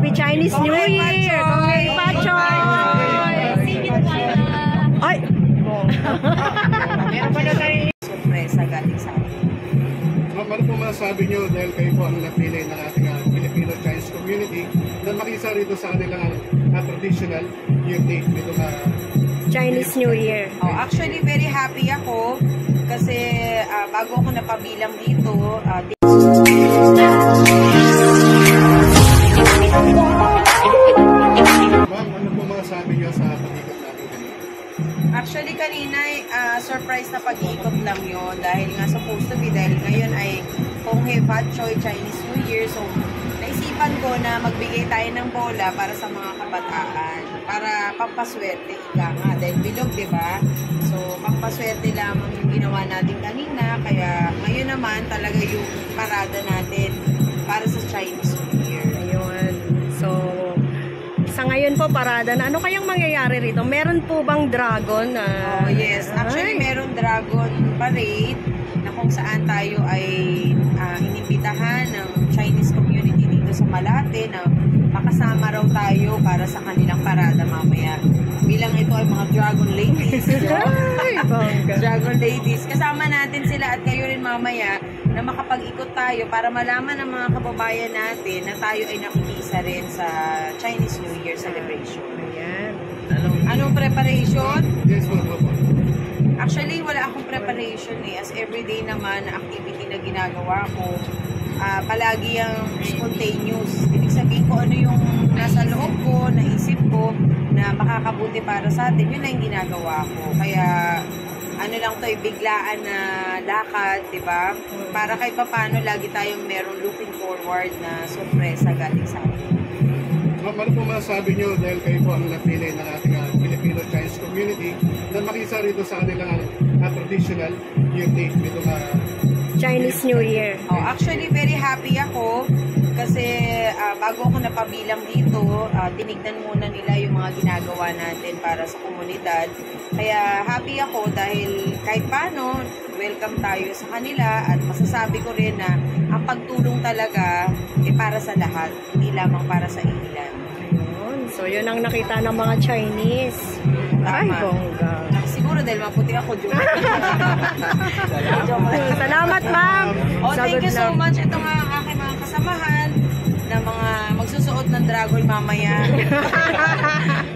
Happy Chinese New Year! Congratulations! Ay! Sorpresa galing sa akin. Ma'am, ano po masasabi nyo dahil kayo po ang napili ng ating Filipino-Chinese community na makisa rito sa kanilang traditional New Day dito na Chinese New Year. Actually, very happy ako kasi bago ako napabilang dito, ma'am, ano po masasabi nyo sa pag-ikot natin kanina? actually kanina surprise na pag-iikot lang yun dahil nga supposed to be, dahil ngayon ay Honghe Fat Choi Chinese New Year, so naisipan ko na magbigay tayo ng bola para sa mga kabataan, para pampaswerte, ika nga, dahil bilog, diba? So, pampaswerte lamang yung ginawa natin kanina, kaya ngayon naman talaga yung parada natin para sa Chinese New Year. Ayun. So, sa ngayon po parada na. Ano kayang mangyayari rito? Meron po bang dragon? Oh, yes. Actually, meron dragon parade na kung saan tayo ay inimbitahan ng Chinese community dito sa Malate na makasama raw tayo para sa kanilang parada mamaya. Bilang ito ay mga dragon ladies. Dragon ladies. Kasama natin sila at kayo rin mamaya na makapag-ikot tayo para malaman ng mga kababayan natin na tayo ay nakikiisa rin sa Chinese New Year celebration. Ayan. Anong preparation? Yes, ma'am. Actually, wala akong preparation as everyday naman na activity na ginagawa ko. Palagi ang spontaneous. Ibig sabihin ko ano yung nasa loob ko, naisip ko na makakabuti para sa atin, yun na yung ginagawa ko. Kaya ano lang to, biglaan na lakad, diba? Para kahit paano lagi tayong meron looking forward na sorpresa galing sa atin. Ma'am, ano po masasabi nyo dahil kayo po ang napili ng ating Filipino-Chinese community na makisa rito sa kanilang traditional New Day dito na Chinese New Year. Actually, very happy ako kasi bago ako napabilang dito, tinignan muna nila yung mga ginagawa natin para sa komunidad. Kaya happy ako dahil kahit paano, welcome tayo sa kanila at masasabi ko rin na ang pagtulong talaga para sa lahat, hindi lamang para sa ilan. Ayun. So, yun ang nakita ng mga Chinese. Ay, bongga. Siguro dahil maputi ako, joke. Salamat, ma'am. Thank you so much. Ito nga ang aking mga kasamahan na mga magsusuot ng dragon mamaya.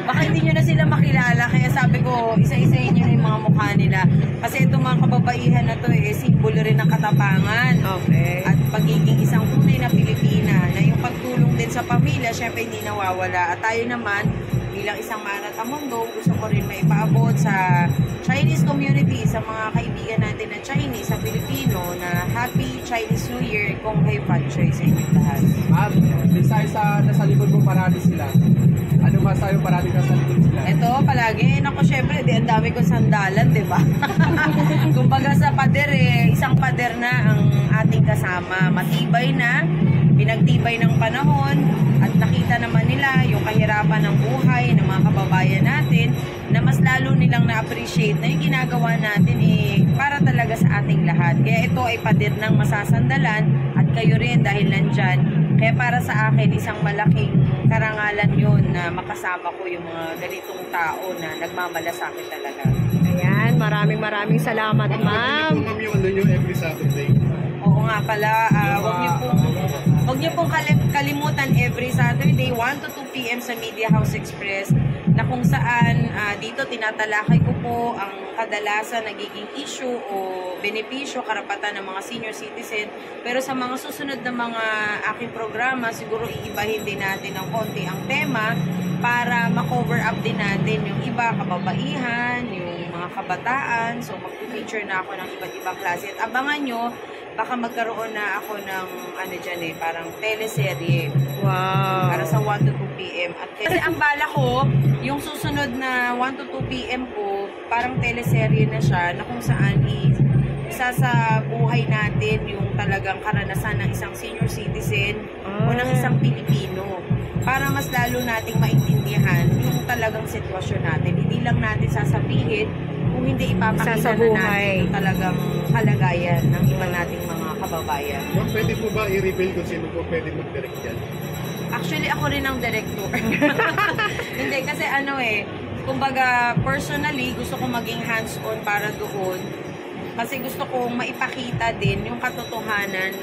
Baka hindi nyo na sila makilala, kaya sabi ko, isa-isahin nyo na yung mga mukha nila. Kasi itong mga kababaihan na to simbolo rin ng katapangan. Okay. At pagiging isang tunay na Pilipina, na yung pagtulong din sa pamilya, syempre hindi nawawala. At tayo naman, bilang isang manat ang mundo, gusto ko rin maipaabot sa Chinese community, sa mga kaibigan natin na Chinese, sa Pilipino, na Happy Chinese New Year, Honghe Fat Choi sa inyong lahat. Besides sa nasa likod mo parati sila, ano masayo parati nasa likod sila? Ito, palagi, naku, syempre, ang dami kong sandalan, di ba? Kumbaga sa pader, isang pader na ang ating kasama. Matibay na, pinagtibay ng panahon, at nakita naman nila yung kahirapan ng buhay ng mga kababayan natin na mas lalo nilang na-appreciate na yung ginagawa natin para talaga sa ating lahat. Kaya ito ay pader ng masasandalan at kayo rin dahil nandyan. Kaya para sa akin, isang malaking karangalan yun na makasama ko yung mga ganitong tao na nagmamalasakit talaga. Ayan, maraming salamat, ma'am. Ano po, ma'am, yung ano nyo every Saturday? Oo nga pala, wag niyo pong kalimutan every Saturday 1 to 2 p.m. sa Media House Express na kung saan dito tinatalakay ko po ang kadalasan nagiging issue o benepisyo, karapatan ng mga senior citizen. Pero sa mga susunod na mga aking programa, siguro iibahin din natin ng konti ang tema para ma-cover up din natin yung iba, kababaihan, yung mga kabataan. So mag-feature na ako ng iba't ibang klase. At abangan nyo, baka magkaroon na ako ng ano dyan parang teleserye. Wow. Para sa 1 to 2 p.m. At kasi ang bala ko, yung susunod na 1 to 2 p.m. ko, parang teleserye na siya na kung saan isa sa buhay natin yung talagang karanasan ng isang senior citizen o ng isang Pilipino. Para mas lalo nating maintindihan yung talagang sitwasyon natin. Hindi lang natin sasabihin kung hindi ipapakita na natin yung talagang kalagayan ng iba nating mga kababayan. Pwede po ba i-reveal kung sino po pwede mag-direct yan? Actually, ako rin ang director. Hindi, kasi kumbaga, personally, gusto ko maging hands-on para doon. Kasi gusto kong maipakita din yung katotohanan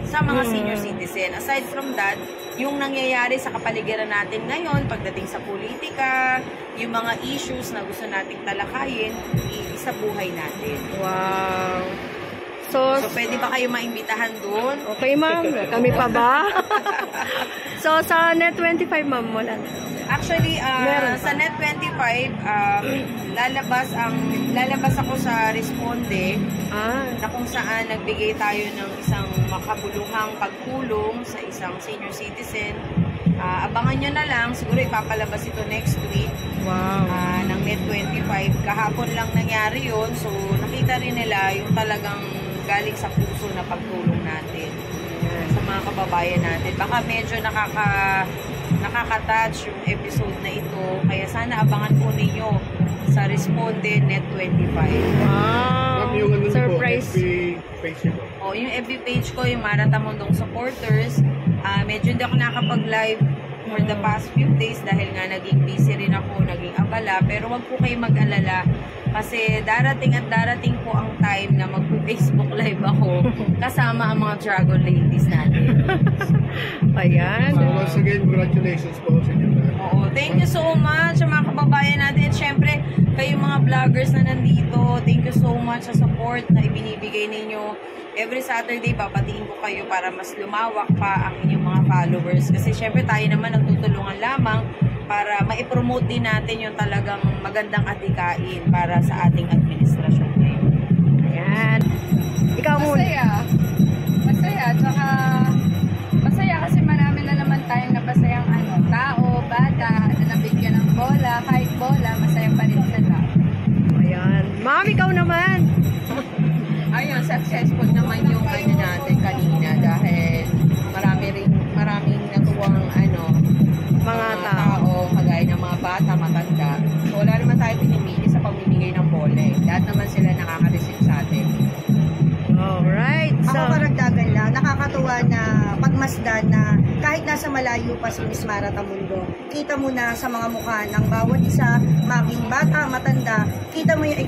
sa mga senior citizen. Aside from that, yung nangyayari sa kapaligiran natin ngayon, pagdating sa politika, yung mga issues na gusto nating talakayin, isabuhay natin. Wow. So pwede ba kayo maimbitahan doon? Okay, ma'am. Kami pa ba? So, sa Net25, ma'am, wala na. Actually, Meron sa Net25, lalabas ako sa Responde na kung saan nagbigay tayo ng isang makabuluhang pagtulong sa isang senior citizen. Abangan nyo na lang, siguro ipapalabas ito next week. Wow. Ng Net25. Kahapon lang nangyari yun, so nakita rin nila yung talagang galing sa puso na pagtulong natin sa mga kababayan natin. Baka medyo nakaka-touch yung episode na ito. Kaya sana abangan po ninyo sa Responde Net25. Wow. Yung Surprise. FB page niyo po. Yung FB page ko, yung Maratamundong Supporters. Medyo hindi ako nakapag-live for the past few days dahil nga naging busy rin ako, naging abala. Pero wag po kayo mag-alala kasi darating at darating po ang time na mag-Facebook live ako kasama ang mga Dragon Ladies natin. Ayan. So once again, congratulations po sa inyo. Oo, thank you so much sa mga kababayan natin. At syempre, kayo mga vloggers na nandito, thank you so much sa support na ibinibigay ninyo. Every Saturday, babatiin ko kayo para mas lumawak pa ang inyong mga followers. Kasi syempre tayo naman nagtutulungan lamang para maipromote din natin yung talagang magandang atikain para sa ating administrasyon ngayon. Ayan. Ikaw muna. Masaya. Tsaka masaya kasi marami na naman tayong napasayang tao, bata, na nabigyan ng bola. Kahit bola, masaya pa rin sila. Ayan. Ma'am, ikaw naman. Ayun, successful naman yung natin kanina dahil maraming natuwang Mga tao, kagaya ng mga bata, matanda. So, wala naman tayo pinimili sa pamimigay ng bola. Lahat naman sila nakaka-receive sa atin. Alright. So, Ako karagdagan lang, nakakatuwa na pagmasdan na kahit nasa malayo pa si Miss Maratamundong, kita mo na sa mga mukha ng bawat isa, maging bata, matanda, kita mo yung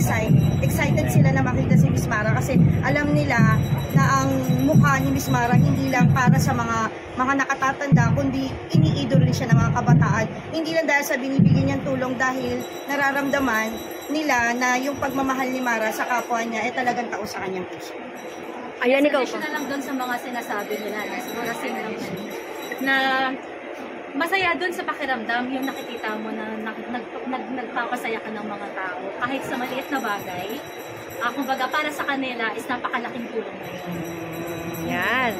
excited sila na makita si Miss Mara kasi alam nila na ang mukha ni Miss Mara hindi lang para sa mga nakatatanda, kundi iniidolo rin siya ng mga kabataan. Hindi lang dahil sa binibigyan niyang tulong dahil nararamdaman nila na yung pagmamahal ni Mara sa kapwa niya talagang tao sa kanyang puso. ayan, ikaw Addition na lang doon sa mga sinasabi nila na siguro na masaya doon sa pakiramdam yung nakikita mo na nagpapasaya ka ng mga tao kahit sa maliit na bagay. Kumbaga para sa kanila is napakalaking tulong na yun. Yan.